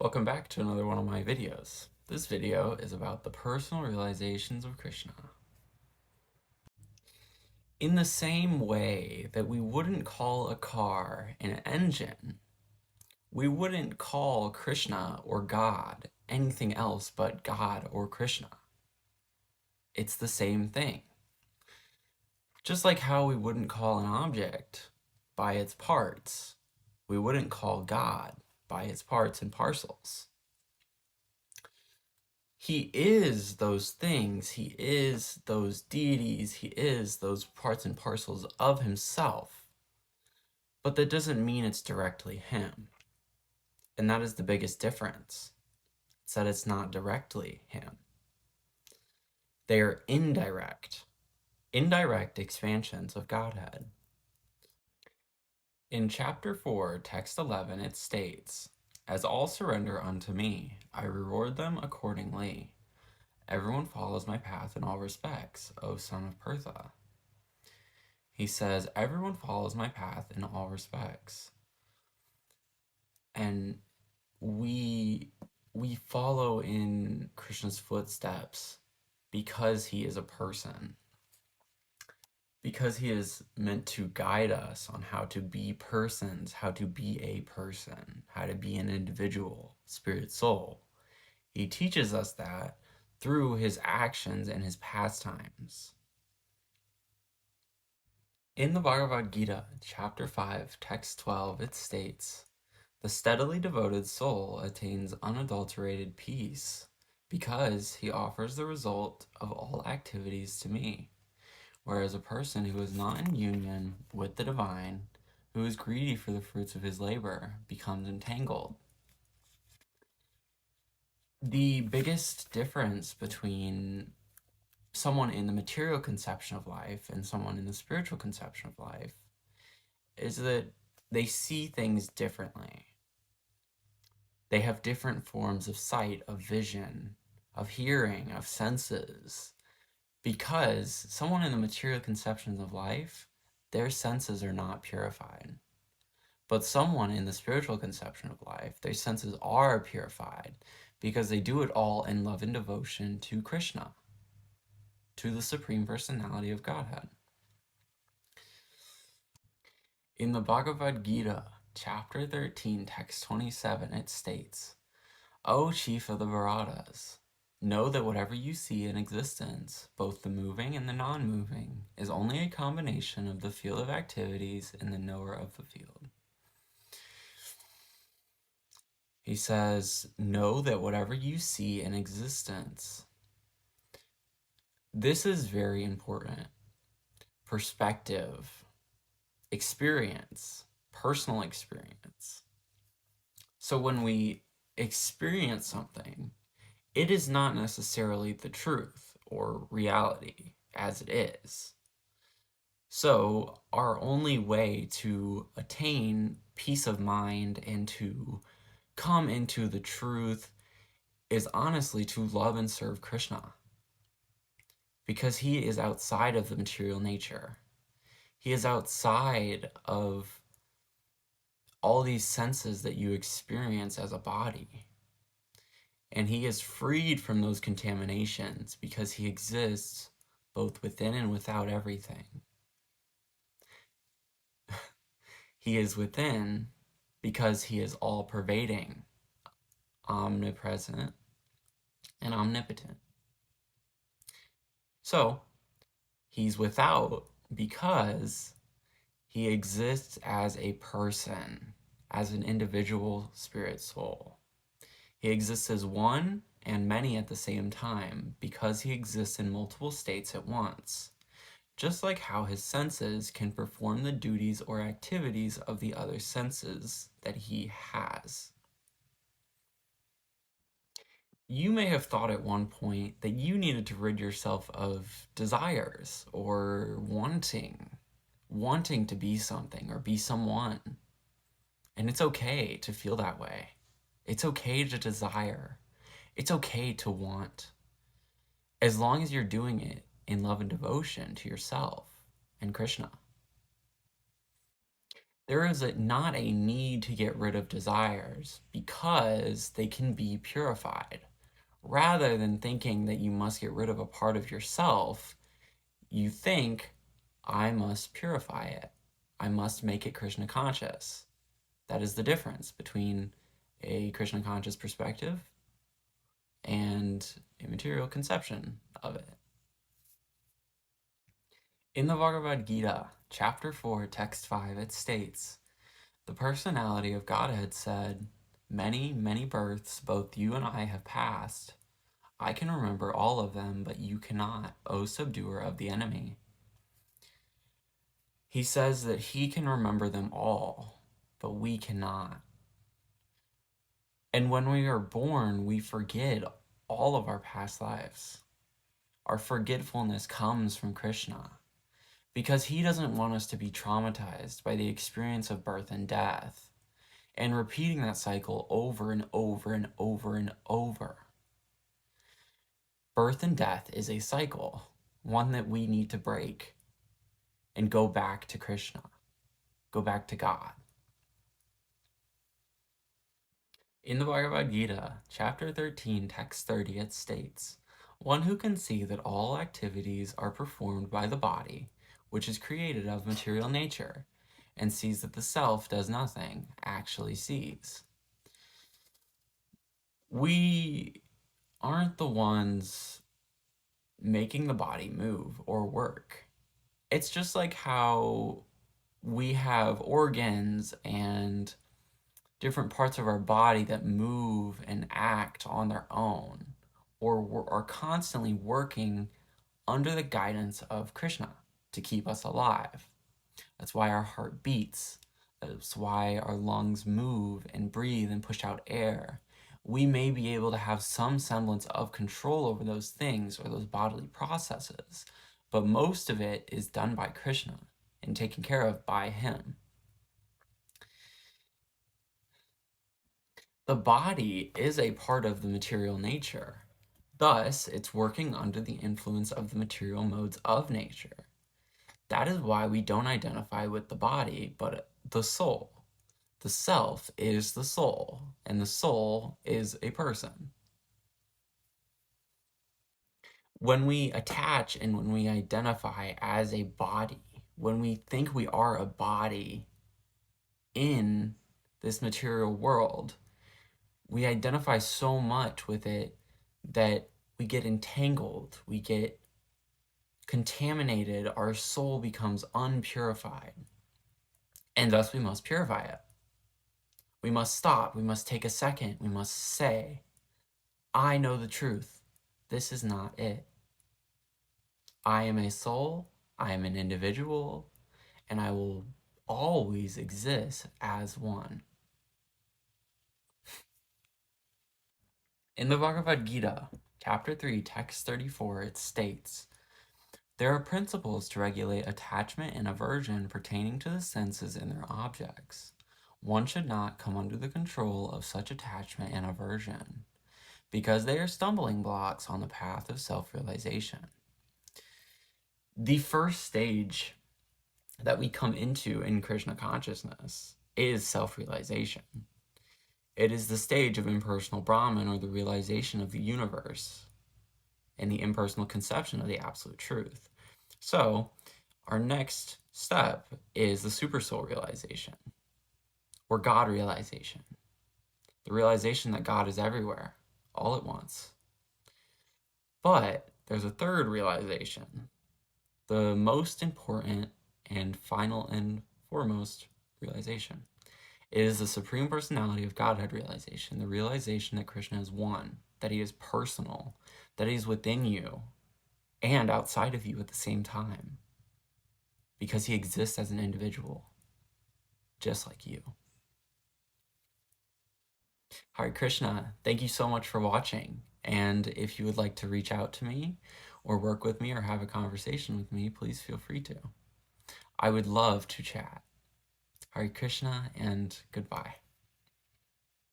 Welcome back to another one of my videos. This video is about the personal realizations of Krishna. In the same way that we wouldn't call a car an engine, we wouldn't call Krishna or God anything else but God or Krishna. It's the same thing. Just like how we wouldn't call an object by its parts, we wouldn't call God by its parts and parcels. He is those things, he is those deities, he is those parts and parcels of himself. But that doesn't mean it's directly him. And that is the biggest difference. It's that it's not directly him. They are indirect expansions of Godhead. In chapter 4, text 11, it states, "As all surrender unto me, I reward them accordingly. Everyone follows my path in all respects, O son of Pertha." He says, everyone follows my path in all respects. And we follow in Krishna's footsteps because he is a person. Because he is meant to guide us on how to be persons, how to be a person, how to be an individual, spirit, soul. He teaches us that through his actions and his pastimes. In the Bhagavad Gita, chapter 5, text 12, it states, "The steadily devoted soul attains unadulterated peace because he offers the result of all activities to me, whereas a person who is not in union with the divine, who is greedy for the fruits of his labor, becomes entangled." The biggest difference between someone in the material conception of life and someone in the spiritual conception of life is that they see things differently. They have different forms of sight, of vision, of hearing, of senses. Because someone in the material conceptions of life, their senses are not purified. But someone in the spiritual conception of life, their senses are purified because they do it all in love and devotion to Krishna, to the Supreme Personality of Godhead. In the Bhagavad Gita, chapter 13, text 27, it states, "O chief of the Bharatas, know that whatever you see in existence, both the moving and the non-moving, is only a combination of the field of activities and the knower of the field." He says, know that whatever you see in existence. This is very important. Perspective, experience, personal experience. So when we experience something, it is not necessarily the truth or reality as it is. So our only way to attain peace of mind and to come into the truth is honestly to love and serve Krishna. Because he is outside of the material nature. He is outside of all these senses that you experience as a body. And he is freed from those contaminations because he exists both within and without everything. He is within because he is all-pervading, omnipresent, and omnipotent. So, he's without because he exists as a person, as an individual spirit soul. He exists as one and many at the same time because he exists in multiple states at once, just like how his senses can perform the duties or activities of the other senses that he has. You may have thought at one point that you needed to rid yourself of desires or wanting to be something or be someone. And it's okay to feel that way. It's okay to desire. It's okay to want. As long as you're doing it in love and devotion to yourself and Krishna. There is not a need to get rid of desires because they can be purified. Rather than thinking that you must get rid of a part of yourself, you think, I must purify it. I must make it Krishna conscious. That is the difference between a Krishna conscious perspective and a material conception of it. In the Bhagavad Gita, chapter 4, text 5, it states, the personality of Godhead said, many, many births both you and I have passed. I can remember all of them, but you cannot, O subduer of the enemy. He says that he can remember them all, but we cannot. And when we are born, we forget all of our past lives. Our forgetfulness comes from Krishna because he doesn't want us to be traumatized by the experience of birth and death and repeating that cycle over and over and over and over. Birth and death is a cycle, one that we need to break and go back to Krishna, go back to God. In the Bhagavad Gita, chapter 13, text 30, it states, one who can see that all activities are performed by the body, which is created of material nature, and sees that the self does nothing, actually sees. We aren't the ones making the body move or work. It's just like how we have organs and different parts of our body that move and act on their own or are constantly working under the guidance of Krishna to keep us alive. That's why our heart beats. That's why our lungs move and breathe and push out air. We may be able to have some semblance of control over those things or those bodily processes, but most of it is done by Krishna and taken care of by him. The body is a part of the material nature. Thus, it's working under the influence of the material modes of nature. That is why we don't identify with the body, but the soul. The self is the soul, and the soul is a person. When we attach and when we identify as a body, when we think we are a body in this material world, we identify so much with it that we get entangled, we get contaminated, our soul becomes unpurified. And thus we must purify it. We must stop, we must take a second, we must say, I know the truth. This is not it. I am a soul, I am an individual, and I will always exist as one. In the Bhagavad Gita, chapter 3, text 34, it states, there are principles to regulate attachment and aversion pertaining to the senses and their objects. One should not come under the control of such attachment and aversion, because they are stumbling blocks on the path of self-realization. The first stage that we come into in Krishna consciousness is self-realization. It is the stage of impersonal Brahman, or the realization of the universe, and the impersonal conception of the absolute truth. So, our next step is the supersoul realization, or God realization. The realization that God is everywhere, all at once. But there's a third realization, the most important and final and foremost realization. It is the Supreme Personality of Godhead realization, the realization that Krishna is one, that he is personal, that he is within you and outside of you at the same time, because he exists as an individual, just like you. Hare Krishna, thank you so much for watching, and if you would like to reach out to me or work with me or have a conversation with me, please feel free to. I would love to chat. Hare Krishna and goodbye.